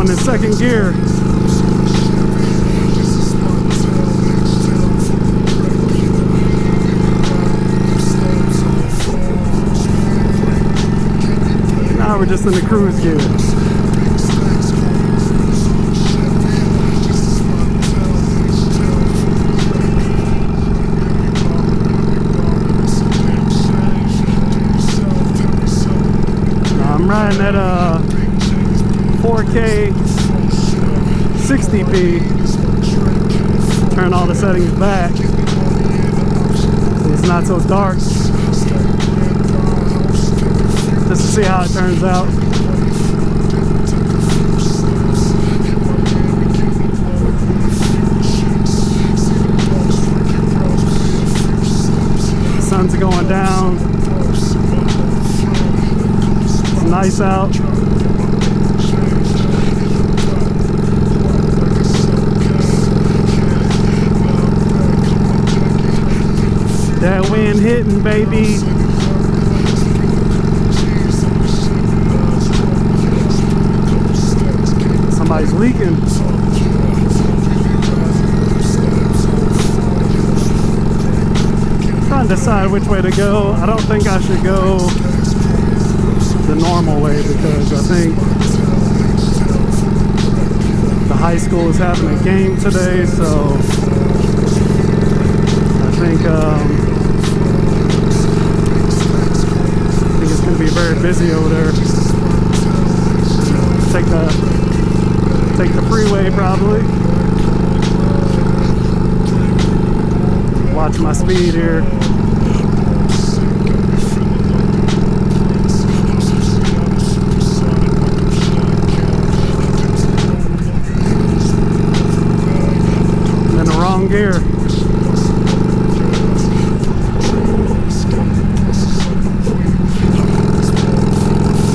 going in second gear. Now we're just in the cruise gear. I'm riding at 4K 60p. Turn all the settings back. It's not so dark. Just to see how it turns out. Sun's going down. It's nice out. That wind hitting, baby. Somebody's leaking. Trying to decide which way to go. I don't think I should go the normal way because I think the high school is having a game today, so I think it's going to be very busy over there. Take the freeway probably. Watch my speed here. I'm in the wrong gear.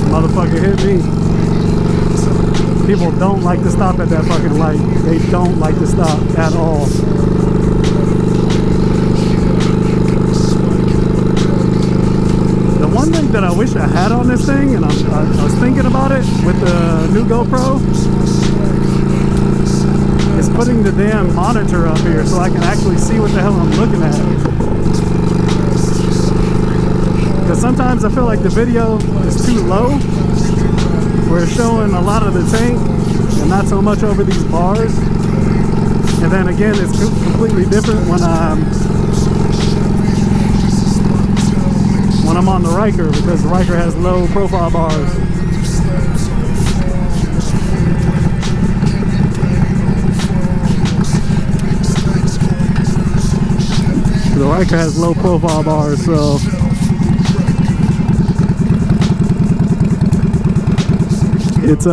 Motherfucker hit me. People don't like to stop at that fucking light. They don't like to stop at all. The one thing that I wish I had on this thing, and I was thinking about it with the new GoPro, is putting the damn monitor up here so I can actually see what the hell I'm looking at. Because sometimes I feel like the video is too low. We're showing a lot of the tank and not so much over these bars. And then again, it's completely different when I'm on the Riker, because the Riker has low profile bars. The Riker has low profile bars, so it's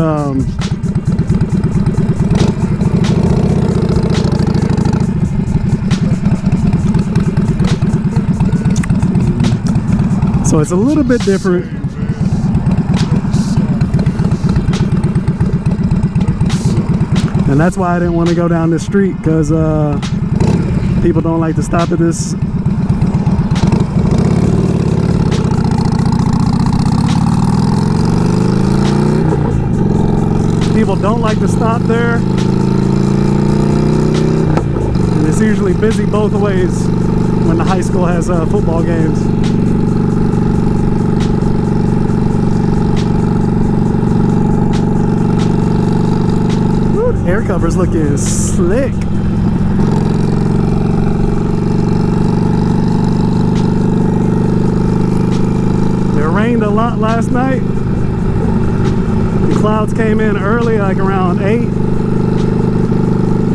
so it's a little bit different. And that's why I didn't want to go down this street, because people don't like to stop at this. People don't like to stop there. And it's usually busy both ways when the high school has football games. Ooh, the air cover's looking slick. It rained a lot last night. The clouds came in early, like around 8,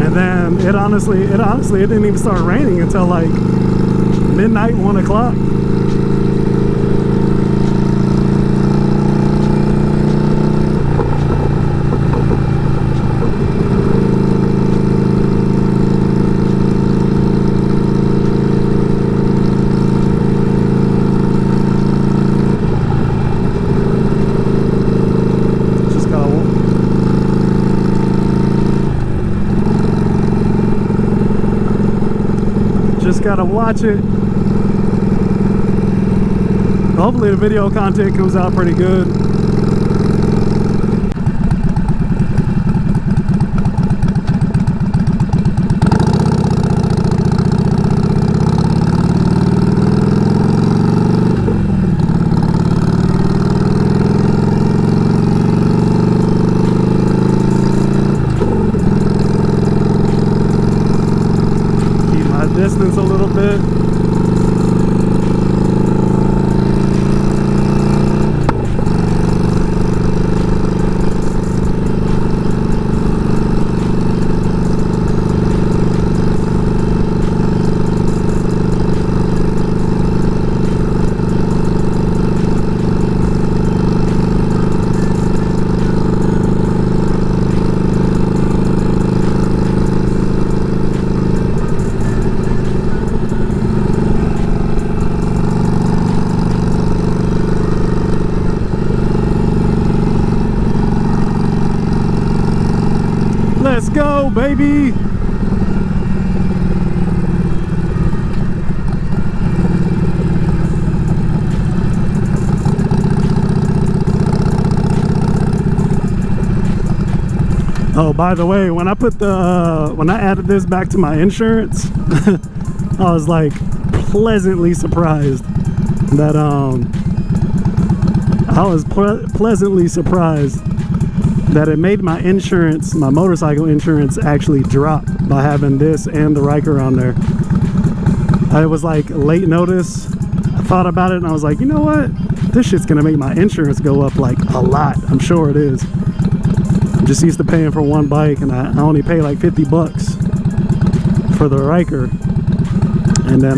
and then it honestly didn't even start raining until like midnight, 1 o'clock. Just gotta watch it. Hopefully the video content comes out pretty good. bit. Let's go, baby! Oh, by the way, when I added this back to my insurance, I was like pleasantly surprised that pleasantly surprised that it made my insurance, my motorcycle insurance, actually drop by having this and the Riker on there. It was like late notice. I thought about it and I was like, you know what? This shit's gonna make my insurance go up like a lot. I'm sure it is. I'm just used to paying for one bike and I only pay like 50 bucks for the Riker. And then,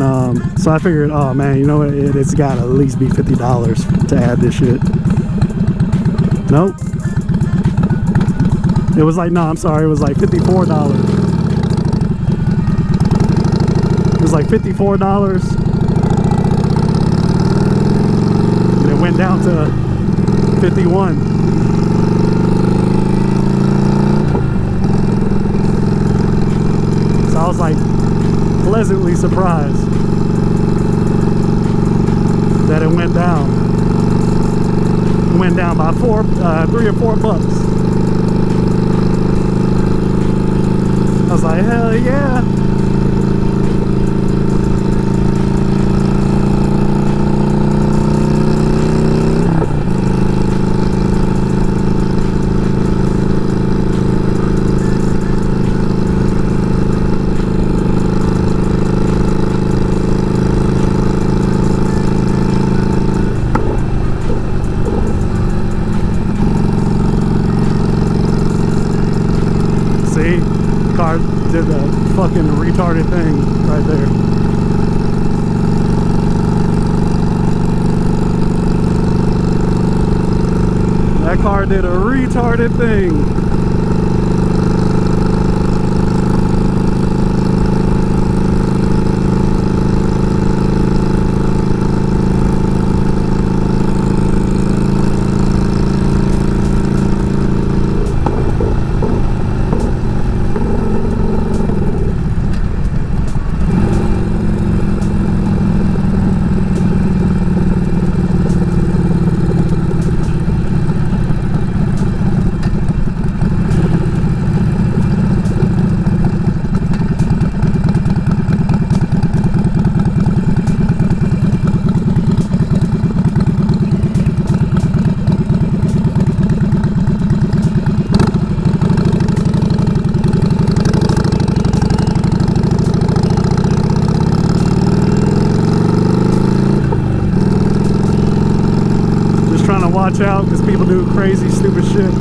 so I figured, oh man, you know what? It's gotta at least be $50 to add this shit. Nope. It was like, no, I'm sorry, it was like $54. It was like $54. And it went down to 51. So I was like pleasantly surprised that it went down. It went down by 3 or 4 bucks. I was like, hell yeah. See? Car did a fucking retarded thing right there. That car did a retarded thing. Watch out, because people do crazy, stupid shit.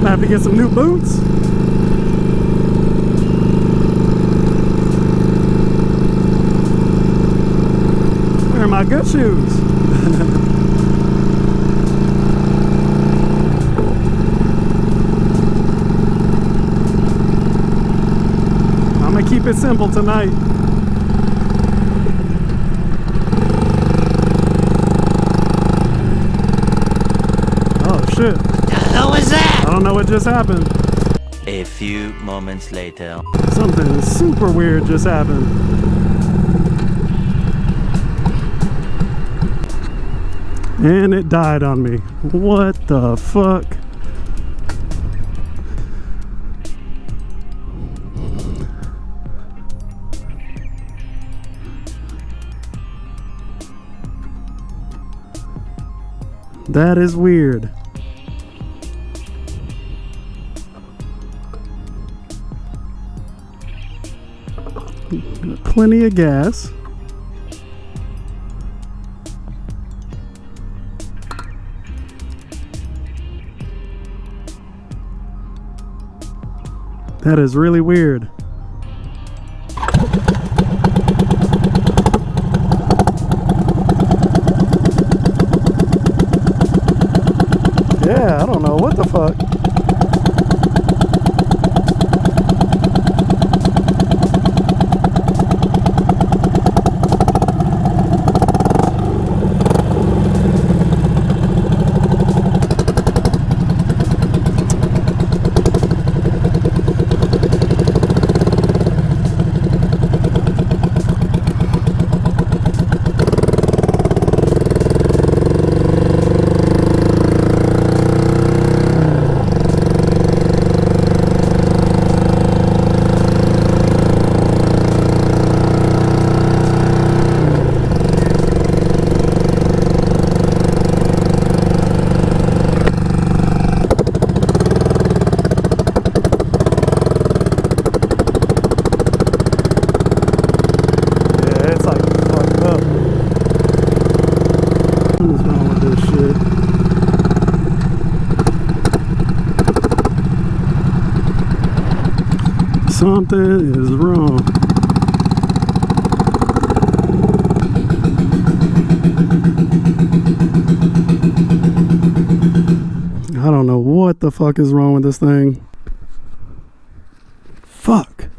I have to get some new boots. Where are my good shoes? I'm gonna keep it simple tonight. Shit. What the hell was that? I don't know what just happened. A few moments later. Something super weird just happened. And it died on me. What the fuck? That is weird. Plenty of gas. That is really weird. Yeah, I don't know what the fuck. What is wrong with this shit? Something is wrong. I don't know what the fuck is wrong with this thing. Fuck.